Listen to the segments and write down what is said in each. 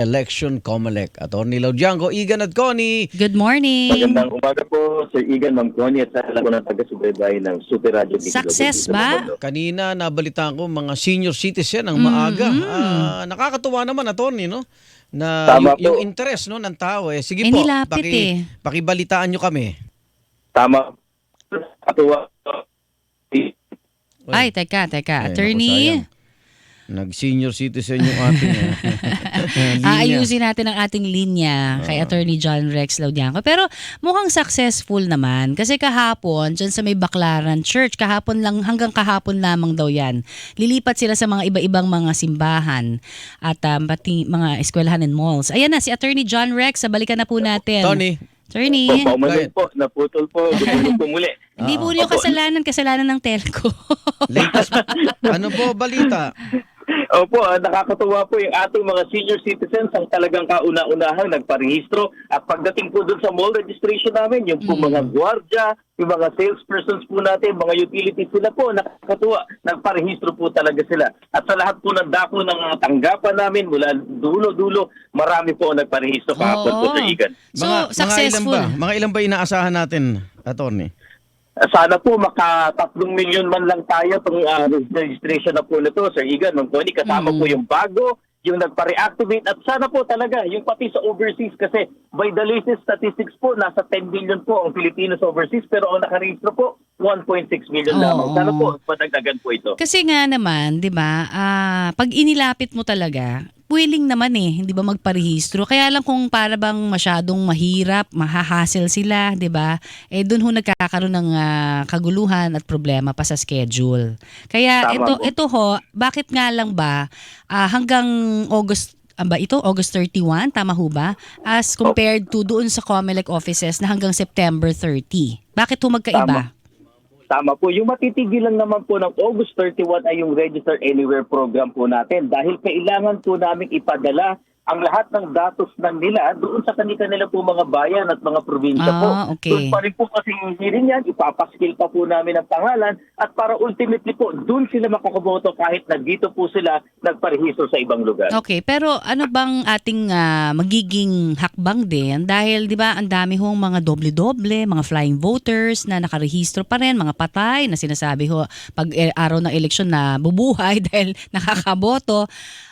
Election COMELEC. Attorney Laudiango, Igan at Connie. Good morning. Magandang umaga po, Sir Igan, Ma'am Connie, at sa lahat ng taga-subaybay ng Super Radio. Success ba? Kanina nabalitaan ko mga senior citizen ang maaga. Nakakatuwa naman, Attorney, no? Na Tama yung po. interest no ng tao sige po. Nilapit Pakibalitaan nyo kami. Tama. Katuwa. Ay, teka. Ay, Attorney, naku, sayang. Nag-senior citizen yung ating linya. aayusin natin ang ating linya kay Attorney John Rex Laudiango. Pero mukhang successful naman. Kasi kahapon, dyan sa may Baclaran Church, hanggang kahapon lamang daw yan. Lilipat sila sa mga iba-ibang mga simbahan at pati mga eskwelahan and malls. Ayan na, si Attorney John Rex, balikan na po natin. Tony. Attorney. Paumalit po, naputol po, gumaling po muli. Hindi po yung kasalanan ng telco. Latest, ano po balita? Opo, nakakatuwa po yung ating mga senior citizens ang talagang kauna-unahang nagparehistro at pagdating po dun sa mall registration namin, yung po mga gwardiya, yung mga salespersons po natin, mga utilities sila po, nakakatuwa, nagparehistro po talaga sila. At sa lahat po ng dako ng tanggapan namin mula dulo-dulo, marami po nagparehistro kahapon po sa Igan. So, successful. Mga ilan ba inaasahan natin, Attorney? Sana po maka 3 milyon man lang tayo itong registration na po nito, Sir Igan, Ma'am Connie, kasama po yung bago, yung nagpa-reactivate at sana po talaga yung pati sa overseas kasi by the latest statistics po, nasa 10 million po ang Filipinos overseas pero ang nakarehistro po, 1.6 million lamang. Sana po, patagdagan po ito. Kasi nga naman, 'di ba? Pag inilapit mo talaga, willing naman hindi ba magparehistro. Kaya lang kung para bang masyadong mahirap, mahahassle sila, 'di ba? Doon ho nagkakaroon ng kaguluhan at problema pa sa schedule. Kaya Tama ito ho, bakit nga lang ba hanggang August August 31, tama ho ba? As compared to doon sa COMELEC offices na hanggang September 30. Bakit ho magkaiba? Tama po. Yung matitigil lang naman po ng August 31 ay yung Register Anywhere program po natin dahil kailangan po namin ipadala ang lahat ng datos ng nila doon sa kanila po mga bayan at mga probinsya po. Okay. Doon pa rin po kasi hiring yan, ipapaskill pa po namin ang pangalan at para ultimately po doon sila makakaboto kahit nandito po sila nagparehistro sa ibang lugar. Okay, pero ano bang ating magiging hakbang din? Dahil 'di ba ang dami hong mga doble-doble, mga flying voters na nakarehistro pa rin, mga patay na sinasabi ho pag araw ng eleksyon na bubuhay dahil nakakaboto.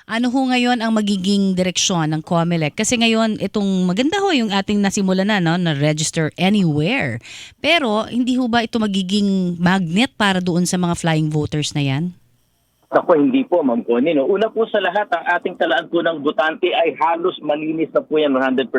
Ano ho ngayon ang magiging direksyon ng COMELEC? Kasi ngayon itong maganda ho yung ating nasimula na register anywhere. Pero hindi ho ba ito magiging magnet para doon sa mga flying voters na yan? Ako, hindi po, Ma'am Connie. No? Una po sa lahat, ang ating talaan po ng botante ay halos malinis na po yan 100%.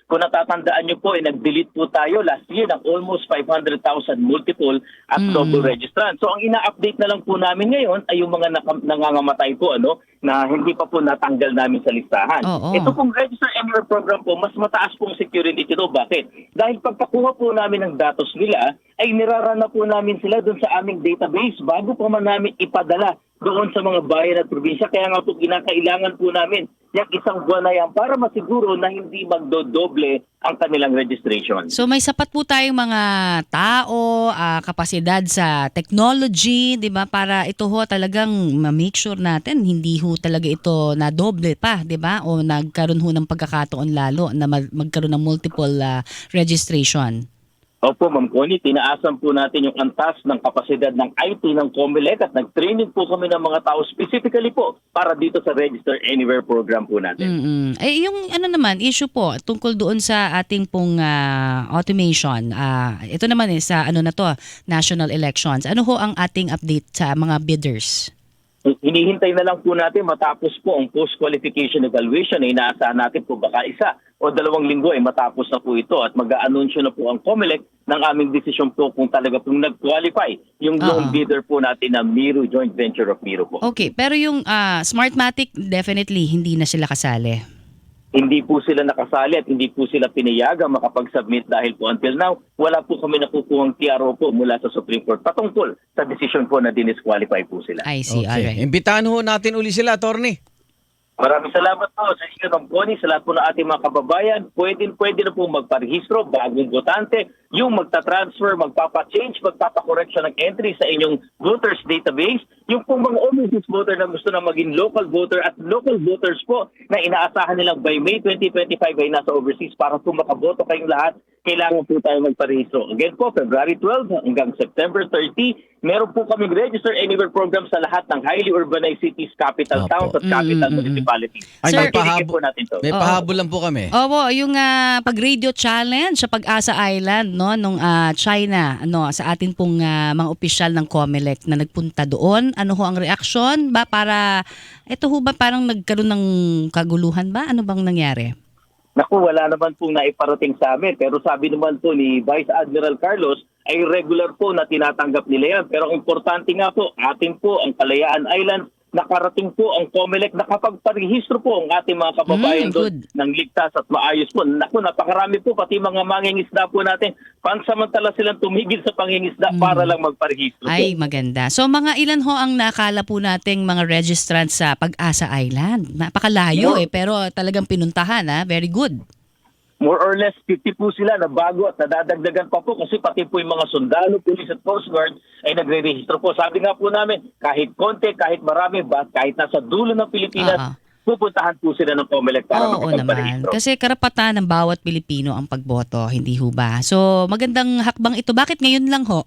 Kung natatandaan nyo po, nag-delete po tayo last year ng almost 500,000 multiple at double registrant. So ang ina-update na lang po namin ngayon ay yung mga nangangamatay po na hindi pa po natanggal namin sa listahan. Ito pong Register Anywhere program po, mas mataas pong security ito. Bakit? Dahil pagpakuha po namin ng datos nila, ay nirarana po namin sila doon sa aming database bago pa man namin ipadala doon sa mga bayan at probinsya. Kaya nga po kinakailangan po namin yung isang buwan na yan para masiguro na hindi magdodoble ang kanilang registration. So may sapat po tayong mga tao, kapasidad sa technology, 'di ba? Para ito ho talagang ma-make sure natin hindi ho talaga ito na doble pa, 'di ba? O nagkaroon ho ng pagkakataon lalo na magkaroon ng multiple registration. Opo, Ma'am Connie, tinaasan po natin yung antas ng kapasidad ng IT ng COMELEC at nag-training po kami ng mga tao specifically po para dito sa Register Anywhere program po natin. Yung naman, issue po tungkol doon sa ating pong automation. Ito naman sa national elections. Ano ho ang ating update sa mga bidders? Hinihintay na lang po natin matapos po ang post-qualification evaluation na inaasahan natin po baka 1 o 2 linggo ay matapos na po ito at mag-a-anunsyo na po ang COMELEC ng aming desisyon po kung talaga pong nag-qualify yung loan bidder po natin na Miro Joint Venture of Miro po. Okay, pero yung Smartmatic definitely hindi na sila kasali. Hindi po sila nakasali at hindi po sila pinayagang makapag-submit dahil po until now, wala po kami nakukuhang TRO po mula sa Supreme Court patungkol sa desisyon po na dinisqualify po sila. I see, alright. Imbitahan ho natin uli sila, Attorney. Maraming salamat po sa inyo ng Connie, sa lahat po ng ating mga kababayan. Pwede na po magparehistro, bagong botante, yung magta-transfer, magpapa-change, magpapa-correction ng entry sa inyong voters database. Yung pong mga overseas voter na gusto na maging local voter at local voters po na inaasahan nilang by May 2025 ay nasa overseas para po makaboto kayong lahat, kailangan po tayo magparehistro. Again po, February 12 hanggang September 30, meron po kaming Register Anywhere program sa lahat ng highly urbanized cities, capital Opo. towns at capital municipalities. Ay, Sir, may pahabol, po natin to. may pahabol lang po kami. Opo, yung pag-radio challenge sa Pag-asa Island no nung China sa atin pong mga opisyal ng COMELEC na nagpunta doon. Ano ho ang reaksyon ba para ito ho ba parang nagkaroon ng kaguluhan ba? Ano bang nangyari? Naku, wala naman pong naiparating sa amin. Pero sabi naman po ni Vice Admiral Carlos, ay regular po na tinatanggap nila yan. Pero ang importante nga po, atin po ang Kalayaan Island, nakarating po ang COMELEC, nakapagparehistro po ang ating mga kababayan doon good. ng ligtas at maayos po. Naku, napakarami po, pati mga mangingisda po natin, pansamantala silang tumigil sa pangingisda para lang magparehistro po. Ay, maganda. So mga ilan ho ang nakala po nating mga registrants sa Pag-asa Island? Napakalayo pero talagang pinuntahan Very good. More or less 50 po sila na bago at nadadagdagan pa po kasi pati po yung mga sundalo, police at coast guard ay nagre-rehistro po. Sabi nga po namin, kahit konti, kahit marami ba, kahit nasa dulo ng Pilipinas, pupuntahan po sila ng COMELEC para Oo naman. makapagparehistro. Kasi karapatan ng bawat Pilipino ang pagboto, hindi ho ba? So magandang hakbang ito. Bakit ngayon lang ho?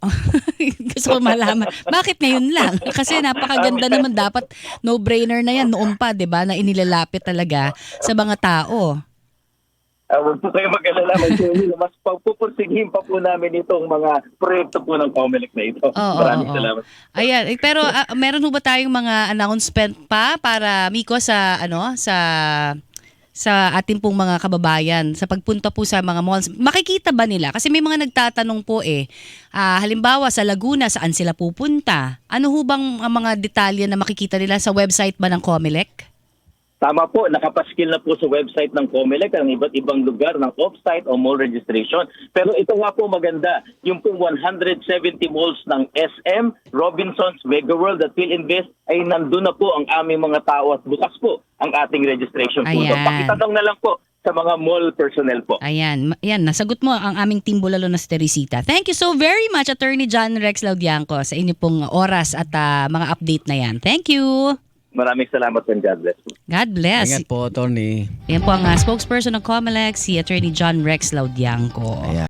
Gusto ko malaman. Bakit ngayon lang? Kasi napakaganda naman. Dapat no-brainer na yan noon pa, di ba? Na inilalapit talaga sa mga tao. Huwag po kayo mag-alala, mas pagpupursigihin pa po namin itong mga proyekto po ng COMELEC na ito. Maraming salamat. Ayan, pero meron ho ba tayong mga announcement pa para Miko sa ating pong mga kababayan sa pagpunta po sa mga malls? Makikita ba nila? Kasi may mga nagtatanong po halimbawa sa Laguna, saan sila pupunta? Ano ho bang mga detalye na makikita nila sa website ba ng COMELEC? Tama po, nakapaskil na po sa website ng COMELEC ang iba't ibang lugar ng off-site o mall registration. Pero ito nga po maganda, yung pong 170 malls ng SM, Robinsons, Mega World at PhilInvest ay nandun na po ang aming mga tao at bukas po ang ating registration po. So, pakitanong na lang po sa mga mall personnel po. Ayan, nasagot mo ang aming team bulalo na si Teresita. Thank you so very much, Attorney John Rex Laudianco, sa inyo pong oras at mga update na yan. Thank you! Maraming salamat and God bless. God bless. Ingat po, Tony. Yan po ang spokesperson ng COMELEC, si Attorney John Rex Laudianco. Ayan.